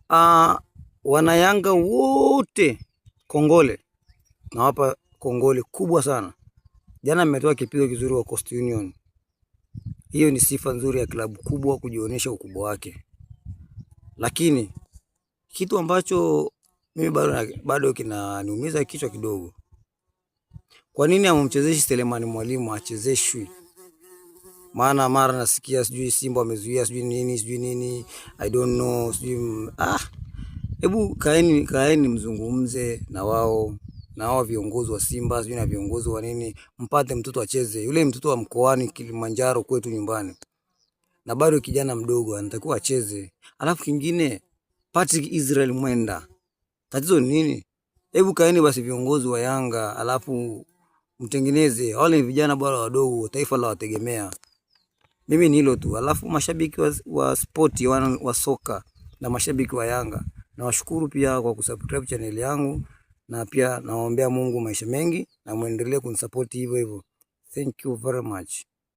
Wana Yanga wote kongole, nawapa kongole kubwa sana. Jana mmetoa kipigo kizuri wa Coast Union. Hiyo ni sifa nzuri ya klabu kubwa kujionyesha ukubwa wake. Lakini kitu ambacho mimi bado kinaniumiza kichwa kidogo. Kwa nini hamumchezeshi Selemani Mwalimu achezeshwi? Maana mara nasikia sijui Simba wamezuia sijui nini, I don't know, sijui hebu kaeni mzungumze na wao viongozi wa Simba sijui na viongozi wa nini, mpate mtoto acheze. Yule mtoto wa mkoani Kilimanjaro kwetu nyumbani. Na bado kijana mdogo anatakiwa acheze. Alafu kingine Patrick Israel Mwenda. Tatizo ni nini? Hebu kaeni basi viongozi wa Yanga, alafu mtengeneze wale vijana bora wadogo, taifa la wategemea. Mimi ni hilo tu. Alafu mashabiki wa spoti wa soka na mashabiki wa Yanga, nawashukuru pia kwa kusubscribe channel yangu, na pia nawaombea Mungu maisha mengi na muendelee kunisupport hivyo hivyo. Thank you very much.